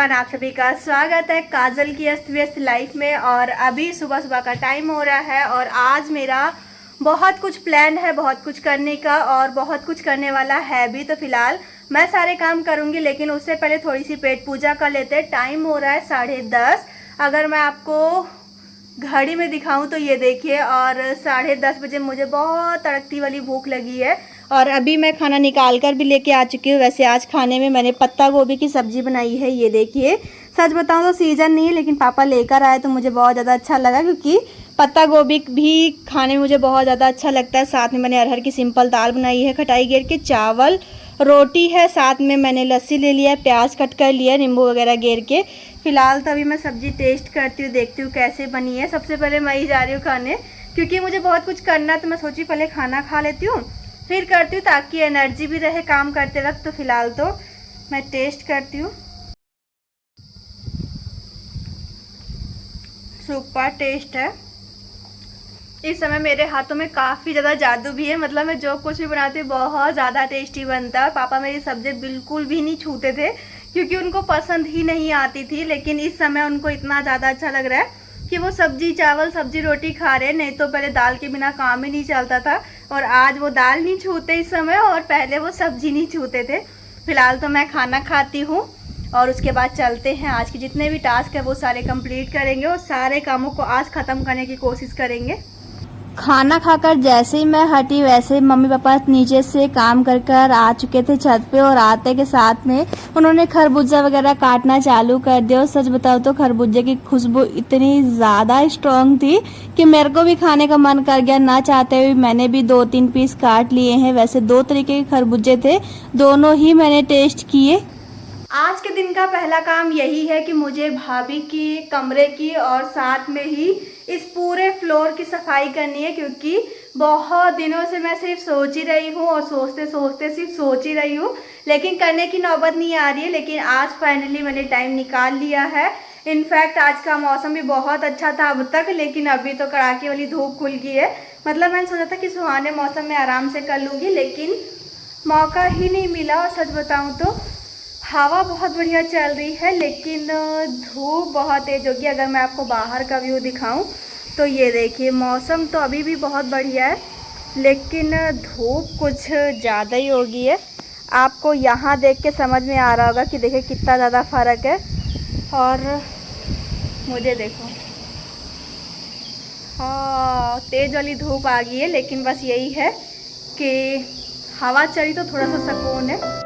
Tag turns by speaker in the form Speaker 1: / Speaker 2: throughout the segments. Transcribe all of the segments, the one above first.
Speaker 1: Everyone, आप सभी का स्वागत है काजल की अस्त व्यस्त लाइफ में। और अभी सुबह सुबह का टाइम हो रहा है और आज मेरा बहुत कुछ प्लान है, बहुत कुछ करने का और बहुत कुछ करने वाला है भी। तो फिलहाल मैं सारे काम करूंगी, लेकिन उससे पहले थोड़ी सी पेट पूजा कर लेते हैं। टाइम हो रहा है 10:30। अगर मैं आपको घड़ी में दिखाऊं तो ये देखिए, और 10:30 बजे मुझे बहुत तड़कती वाली भूख लगी है। और अभी मैं खाना निकाल कर भी लेके आ चुकी हूँ। वैसे आज खाने में मैंने पत्ता गोभी की सब्जी बनाई है, ये देखिए। सच बताऊं तो सीज़न नहीं है, लेकिन पापा लेकर आए तो मुझे बहुत ज़्यादा अच्छा लगा, क्योंकि पत्ता गोभी भी खाने में मुझे बहुत ज़्यादा अच्छा लगता है। साथ में मैंने अरहर की सिंपल दाल बनाई है, खटाई घेर के, चावल, रोटी है, साथ में मैंने लस्सी ले लिया है, प्याज कट कर लिया है, नींबू वगैरह घेर के। फिलहाल तभी मैं सब्जी टेस्ट करती हूँ, देखती हूँ कैसे बनी है। सबसे पहले मैं ही जा रही हूँ खाने, क्योंकि मुझे बहुत कुछ करना है। तो मैं सोची पहले खाना खा लेती हूँ, फिर करती हूँ, ताकि एनर्जी भी रहे काम करते वक्त। तो फिलहाल तो मैं टेस्ट करती हूँ। सुपर टेस्ट है। इस समय मेरे हाथों में काफ़ी ज़्यादा जादू भी है, मतलब मैं जो कुछ भी बनाती हूँ बहुत ज़्यादा टेस्टी बनता है। पापा मेरी सब्जी बिल्कुल भी नहीं छूते थे, क्योंकि उनको पसंद ही नहीं आती थी। लेकिन इस समय उनको इतना ज़्यादा अच्छा लग रहा है कि वो सब्जी चावल सब्जी रोटी खा रहे हैं। नहीं तो पहले दाल के बिना काम ही नहीं चलता था, और आज वो दाल नहीं छूते इस समय, और पहले वो सब्जी नहीं छूते थे। फिलहाल तो मैं खाना खाती हूँ और उसके बाद चलते हैं। आज के जितने भी टास्क है वो सारे कंप्लीट करेंगे और सारे कामों को आज ख़त्म करने की कोशिश करेंगे। खाना खाकर जैसे ही मैं हटी, वैसे ही मम्मी पापा नीचे से काम कर कर आ चुके थे छत पे, और आते के साथ में उन्होंने खरबूजा वगैरह काटना चालू कर दिया। और सच बताओ तो खरबूजे की खुशबू इतनी ज़्यादा स्ट्रांग थी कि मेरे को भी खाने का मन कर गया। ना चाहते हुए मैंने भी 2-3 पीस काट लिए हैं। वैसे 2 तरीके के खरबूजे थे, दोनों ही मैंने टेस्ट किए। आज के दिन का पहला काम यही है कि मुझे भाभी की कमरे की और साथ में ही इस पूरे फ्लोर की सफाई करनी है, क्योंकि बहुत दिनों से मैं सिर्फ सोच ही रही हूँ और सोचते सोचते सिर्फ सोच ही रही हूँ, लेकिन करने की नौबत नहीं आ रही है। लेकिन आज फाइनली मैंने टाइम निकाल लिया है। इनफैक्ट आज का मौसम भी बहुत अच्छा था अब तक, लेकिन अभी तो कड़ाके वाली धूप खुल गई है। मतलब मैंने सोचा था कि सुहाने मौसम में आराम से कर लूँगी, लेकिन मौका ही नहीं मिला। और सच बताऊँ तो हवा बहुत बढ़िया चल रही है, लेकिन धूप बहुत तेज होगी। अगर मैं आपको बाहर का व्यू दिखाऊं तो ये देखिए, मौसम तो अभी भी बहुत बढ़िया है, लेकिन धूप कुछ ज़्यादा ही होगी है। आपको यहाँ देख के समझ में आ रहा होगा कि देखिए कितना ज़्यादा फ़र्क है। और मुझे देखो, हाँ तेज़ वाली धूप आ गई है, लेकिन बस यही है कि हवा चली तो थोड़ा सा सुकून है।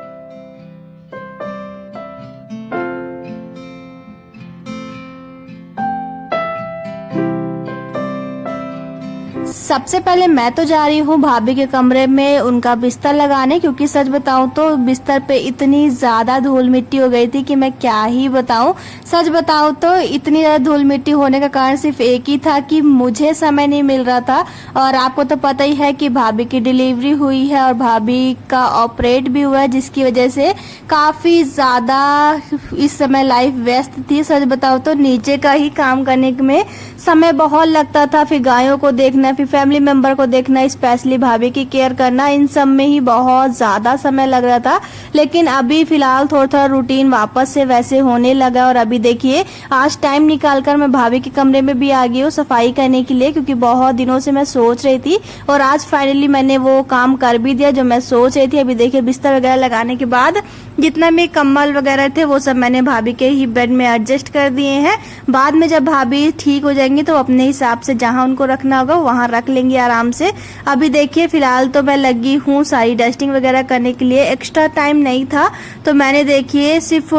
Speaker 1: सबसे पहले मैं तो जा रही हूँ भाभी के कमरे में उनका बिस्तर लगाने, क्योंकि सच बताऊँ तो बिस्तर पे इतनी ज़्यादा धूल मिट्टी हो गई थी कि मैं क्या ही बताऊँ। सच बताऊँ तो इतनी ज़्यादा धूल मिट्टी होने का कारण सिर्फ एक ही था कि मुझे समय नहीं मिल रहा था। और आपको तो पता ही है कि भाभी की डिलीवरी हुई है और भाभी का ऑपरेट भी हुआ है, जिसकी वजह से काफ़ी ज़्यादा इस समय लाइफ व्यस्त थी। सच बताऊँ तो नीचे का ही काम करने में समय बहुत लगता था, फिर गायों को देखना, फिर फैमिली मेंबर को देखना, स्पेशली भाभी की केयर करना, इन सब में ही बहुत ज़्यादा समय लग रहा था। लेकिन अभी फिलहाल थोड़ा थोड़ा रूटीन वापस से वैसे होने लगा। और अभी देखिए, आज टाइम निकालकर मैं भाभी के कमरे में भी आ गई हूँ सफाई करने के लिए, क्योंकि बहुत दिनों से मैं सोच रही थी और आज फाइनली मैंने वो काम कर भी दिया जो मैं सोच रही थी। अभी देखिए, बिस्तर वगैरह लगाने के बाद जितना भी कम्बल वगैरह थे वो सब मैंने भाभी के ही बेड में एडजस्ट कर दिए हैं। बाद में जब भाभी ठीक हो जाएंगी तो अपने हिसाब से जहां उनको रखना होगा वहां रख लेंगे आराम से। अभी देखिए, फिलहाल तो मैं लगी हूँ सारी डस्टिंग वगैरह करने के लिए। एक्स्ट्रा टाइम नहीं था तो मैंने देखिए सिर्फ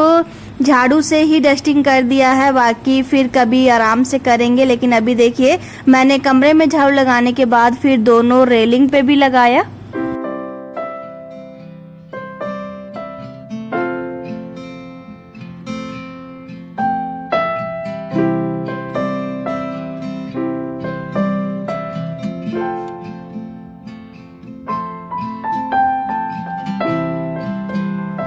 Speaker 1: झाड़ू से ही डस्टिंग कर दिया है, बाकी फिर कभी आराम से करेंगे। लेकिन अभी देखिए, मैंने कमरे में झाड़ू लगाने के बाद फिर दोनों रेलिंग पे भी लगाया।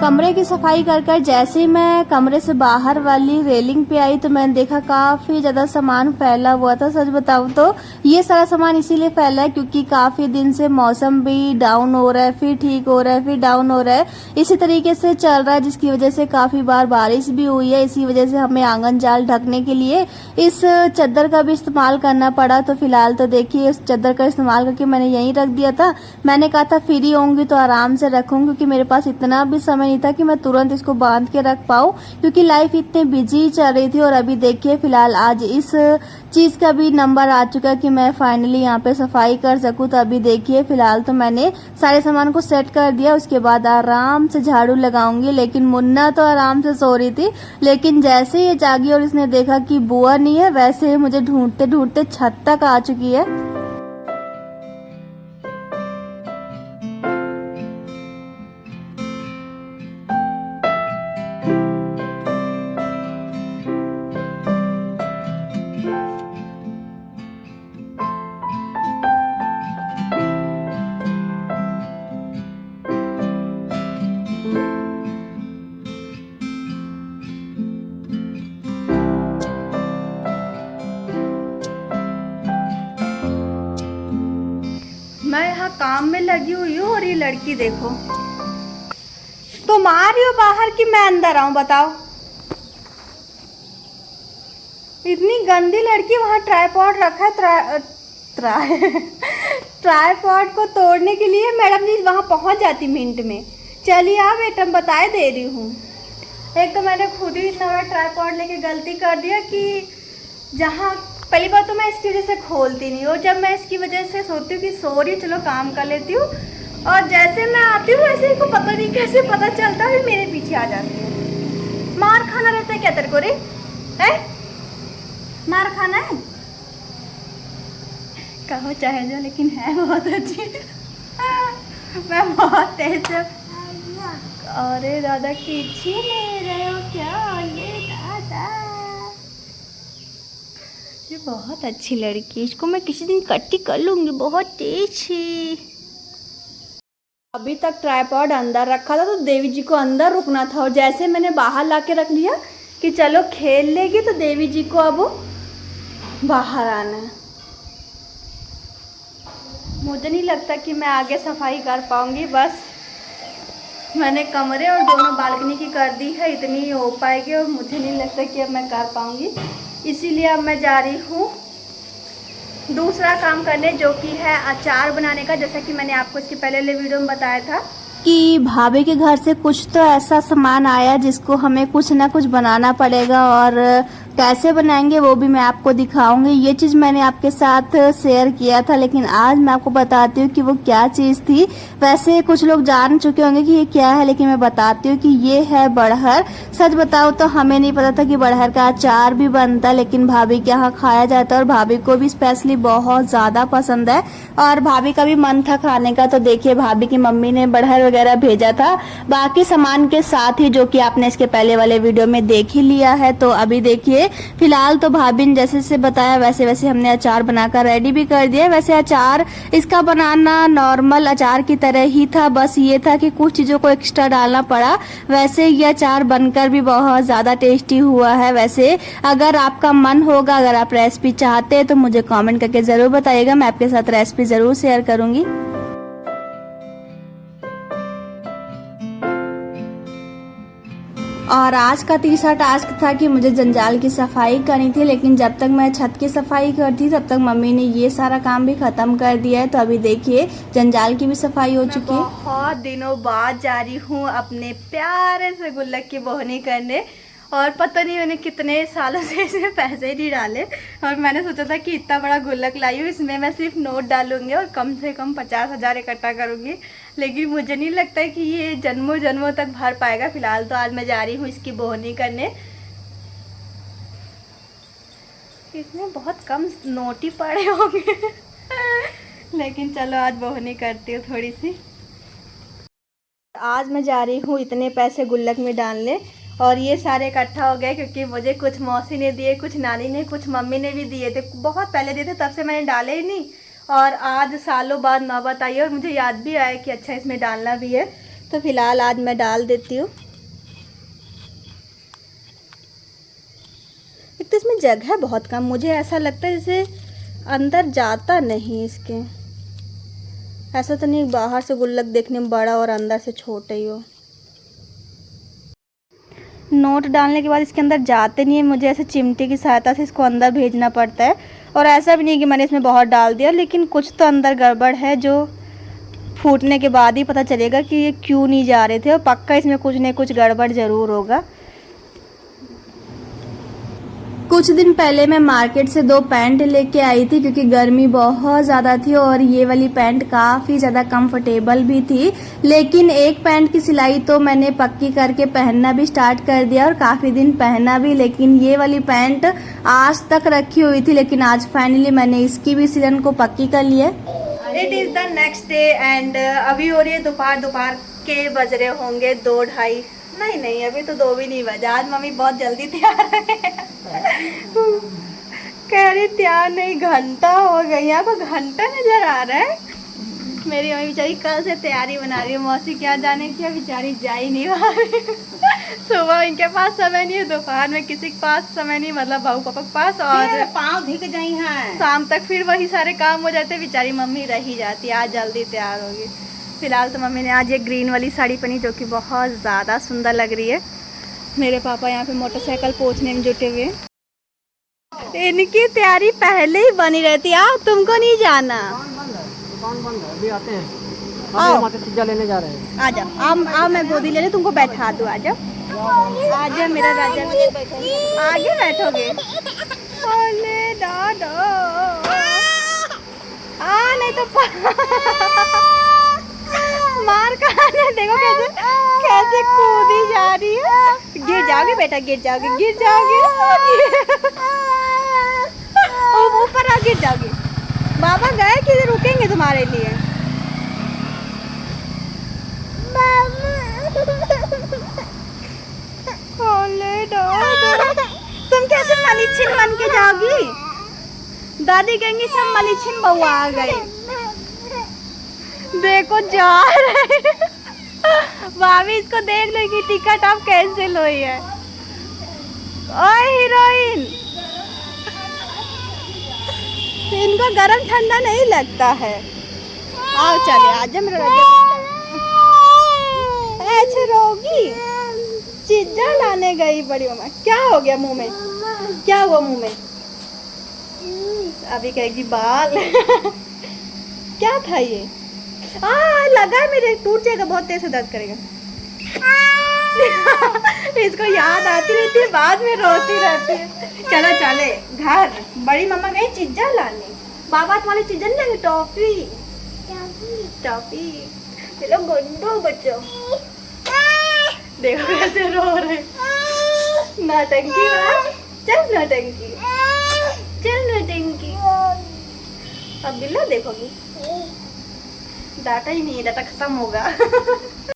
Speaker 1: कमरे की सफाई कर कर जैसे ही मैं कमरे से बाहर वाली रेलिंग पे आई तो मैंने देखा काफी ज्यादा सामान फैला हुआ था। सच बताऊं तो ये सारा सामान इसीलिए फैला है क्योंकि काफी दिन से मौसम भी डाउन हो रहा है, फिर ठीक हो रहा है, फिर डाउन हो रहा है, इसी तरीके से चल रहा है, जिसकी वजह से काफी बार बारिश भी हुई है। इसी वजह से हमें आंगन जाल ढकने के लिए इस चादर का भी इस्तेमाल करना पड़ा। तो फिलहाल तो देखिए इस चादर का इस्तेमाल करके मैंने यहीं रख दिया था। मैंने कहा था फ्री होंगी तो आराम से रखूंगी, क्योंकि मेरे पास इतना भी समय नहीं था कि मैं तुरंत इसको बांध के रख पाऊं, क्योंकि लाइफ इतनी बिजी चल रही थी। और अभी देखिए फिलहाल आज इस चीज का भी नंबर आ चुका है कि मैं फाइनली यहाँ पे सफाई कर सकूं। तो अभी देखिए फिलहाल तो मैंने सारे सामान को सेट कर दिया, उसके बाद आराम से झाड़ू लगाऊंगी। लेकिन मुन्ना तो आराम से सो रही थी, लेकिन जैसे ये जागी और इसने देखा कि बुआ नहीं है, वैसे मुझे ढूंढते ढूंढते छत तक आ चुकी है। मैं यहाँ काम में लगी हुई हूँ और ये लड़की देखो, तुम आ रही हो बाहर कि मैं अंदर आऊं, बताओ। इतनी गंदी लड़की। वहाँ ट्राइपॉड रखा है, ट्राइपॉड को तोड़ने के लिए मैडम जी वहाँ पहुँच जाती मिनट में। चलिए आ बेटा, बताए दे रही हूँ। एक तो मैंने खुद ही इतना बड़ा ट्राइपॉड लेके गलती कर दिया कि जहाँ पहली बात तो मैं इसकी वजह से खोलती नहीं, और जब मैं इसकी वजह से सोचती हूँ कि सो रही चलो काम कर लेती हूँ, और जैसे मैं आती हूँ वैसे ही को पता नहीं कैसे पता चलता है मेरे पीछे आ जाती है। मार खाना रहता है क्या तेरे को रे? है मार खाना है? कहो चाहे जो, लेकिन है बहुत अच्छी। मैं बहुत तेज। अरे दादा खींची ले रहे हो क्या? ये दादा ये बहुत अच्छी लड़की, इसको मैं किसी दिन कट्टी कर लूंगी, बहुत तेज है। अभी तक ट्राइपॉड अंदर रखा था तो देवी जी को अंदर रुकना था, और जैसे मैंने बाहर लाके रख लिया कि चलो खेल लेगी, तो देवी जी को अब बाहर आना है। मुझे नहीं लगता कि मैं आगे सफाई कर पाऊंगी। बस मैंने कमरे और दोनों बालकनी की कर दी है, इतनी ही हो पाएगी, और मुझे नहीं लगता कि अब मैं कर पाऊंगी। इसीलिए अब मैं जा रही हूँ दूसरा काम करने, जो कि है अचार बनाने का। जैसा कि मैंने आपको इसके पहले वाले वीडियो में बताया था कि भाभी के घर से कुछ तो ऐसा सामान आया जिसको हमें कुछ ना कुछ बनाना पड़ेगा, और कैसे बनाएंगे वो भी मैं आपको दिखाऊंगी। ये चीज़ मैंने आपके साथ शेयर किया था, लेकिन आज मैं आपको बताती हूँ कि वो क्या चीज़ थी। वैसे कुछ लोग जान चुके होंगे कि ये क्या है, लेकिन मैं बताती हूँ कि ये है बड़हर। सच बताओ तो हमें नहीं पता था कि बड़हर का अचार भी बनता, लेकिन भाभी के यहाँ खाया जाता है, और भाभी को भी स्पेशली बहुत ज़्यादा पसंद है, और भाभी का भी मन था खाने का। तो देखिए भाभी की मम्मी ने बड़हर वगैरह भेजा था बाकी सामान के साथ ही, जो कि आपने इसके पहले वाले वीडियो में देख ही लिया है। तो अभी देखिए फिलहाल तो भाभी ने जैसे से बताया वैसे वैसे हमने अचार बनाकर रेडी भी कर दिया। वैसे अचार इसका बनाना नॉर्मल अचार की तरह ही था, बस ये था कि कुछ चीज़ों को एक्स्ट्रा डालना पड़ा। वैसे ये अचार बनकर भी बहुत ज़्यादा टेस्टी हुआ है। वैसे अगर आपका मन होगा, अगर आप रेसिपी चाहते हैं तो मुझे कमेंट करके ज़रूर बताइएगा, मैं आपके साथ रेसिपी ज़रूर शेयर करूँगी। और आज का तीसरा टास्क था कि मुझे जंजाल की सफाई करनी थी, लेकिन जब तक मैं छत की सफाई करती तब तक मम्मी ने ये सारा काम भी खत्म कर दिया है। तो अभी देखिए जंजाल की भी सफाई हो चुकी है। बहुत दिनों बाद जा रही हूँ अपने प्यारे से गुल्लक की बोहनी करने, और पता नहीं मैंने कितने सालों से इसमें पैसे ही नहीं डाले, और मैंने सोचा था कि इतना बड़ा गुल्लक लाई हूँ, इसमें मैं सिर्फ नोट डालूंगी और कम से कम 50,000 इकट्ठा करूँगी, लेकिन मुझे नहीं लगता कि ये जन्मों जन्मों तक भर पाएगा। फिलहाल तो आज मैं जा रही हूँ इसकी बोहनी करने। इसमें बहुत कम नोट ही पड़े होंगे लेकिन चलो आज बोहनी करती हूँ थोड़ी सी। आज मैं जा रही हूँ इतने पैसे गुल्लक में डालने, और ये सारे इकट्ठा हो गए क्योंकि मुझे कुछ मौसी ने दिए, कुछ नानी ने, कुछ मम्मी ने भी दिए थे। बहुत पहले दिए थे, तब से मैंने डाले ही नहीं, और आज सालों बाद नौबत आई है, और मुझे याद भी आया कि अच्छा इसमें डालना भी है। तो फिलहाल आज मैं डाल देती हूँ। एक तो इसमें जगह बहुत कम, मुझे ऐसा लगता है जैसे अंदर जाता नहीं इसके। ऐसा तो नहीं बाहर से गुल्लक देखने में बड़ा और अंदर से छोटा ही हो। नोट डालने के बाद इसके अंदर जाते नहीं है, मुझे ऐसे चिमटे की सहायता से इसको अंदर भेजना पड़ता है। और ऐसा भी नहीं कि मैंने इसमें बहुत डाल दिया, लेकिन कुछ तो अंदर गड़बड़ है जो फूटने के बाद ही पता चलेगा कि ये क्यों नहीं जा रहे थे। और पक्का इसमें कुछ न कुछ गड़बड़ ज़रूर होगा। कुछ दिन पहले मैं मार्केट से 2 पैंट लेके आई थी, क्योंकि गर्मी बहुत ज़्यादा थी और ये वाली पैंट काफ़ी ज़्यादा कंफर्टेबल भी थी। लेकिन एक पैंट की सिलाई तो मैंने पक्की करके पहनना भी स्टार्ट कर दिया और काफ़ी दिन पहना भी। लेकिन ये वाली पैंट आज तक रखी हुई थी, लेकिन आज फाइनली मैंने इसकी भी सिलन को पक्की कर लिया। It is the next day and अभी हो रही है दोपहर के बज रहे होंगे 2-2:30। नहीं अभी तो 2 भी नहीं बजा। आज मम्मी बहुत जल्दी तैयार है। कह रही तैयार नहीं, घंटा हो गई। यहाँ पर घंटा नजर आ रहा है। मेरी मम्मी बेचारी कल से तैयारी बना रही है। मौसी क्या जाने क्या बेचारी जा ही नहीं पा रही। सुबह इनके पास समय नहीं है, दोपहर में किसी के पास समय नहीं, मतलब बहू पापा के पास, और
Speaker 2: पाँव धिक जाई हैं।
Speaker 1: शाम तक फिर वही सारे काम हो जाते। बेचारी मम्मी रह ही जाती है। आज जल्दी तैयार होगी। फिलहाल तो मम्मी ने आज ये ग्रीन वाली साड़ी पहनी, जो कि बहुत ज़्यादा सुंदर लग रही है। मेरे पापा यहाँ पे मोटरसाइकिल पोंछने में जुटे हुए। इनकी तैयारी पहले ही बनी रहती है। तुमको नहीं जाना।
Speaker 2: दुकान बंद है, अभी आते हैं।
Speaker 1: आओ।
Speaker 2: माता पिज्जा लेने जा रहे हैं।
Speaker 1: आ जाओ, आओ मैं गोदी ले ले, तुमको बैठा दूँ। आ जाओ मेरा राजा। आगे बैठोगे? अरे दादा, नहीं तो मार खाने। देखो कैसे कूदी जा रही है। गिर जाओगे बेटा, गिर जाओगे। ऊपर आ, गिर जाओगे। बाबा गए कि रुकेंगे तुम्हारे लिए? तुम कैसे मलिछिन बन के जाओगी? दादी कहेंगी सब मलिछिन बहू आ गई। देखो जा रहे। भाभी इसको देख लो कि टिकट अब कैंसिल हुई है। ओए हीरोइन, इनको गरम ठंडा नहीं लगता है। आओ चले, आज मेरा राजा। ऐसे रोगी। चीजा लाने गई बड़ी मम्मा। क्या हो गया मुंह में? क्या हुआ मुंह में? अभी कहेगी बाल। क्या था ये? लगा मेरे, टूट जाएगा, बहुत तेज से दर्द करेगा। इसको याद आती रहती है, बाद में रोती रहती है। चलो चले घर। बड़ी मम्मा गई चीजा लाने। बाबा तुम्हारी चीजा नहीं लाएंगे? टॉफी। चलो गुंडो बच्चों। देखो कैसे रो रहे। नौटंकी चल नौटंकी। अब बिल्ला देखोगी? डाटा ही नहीं है, डाटा खत्म होगा।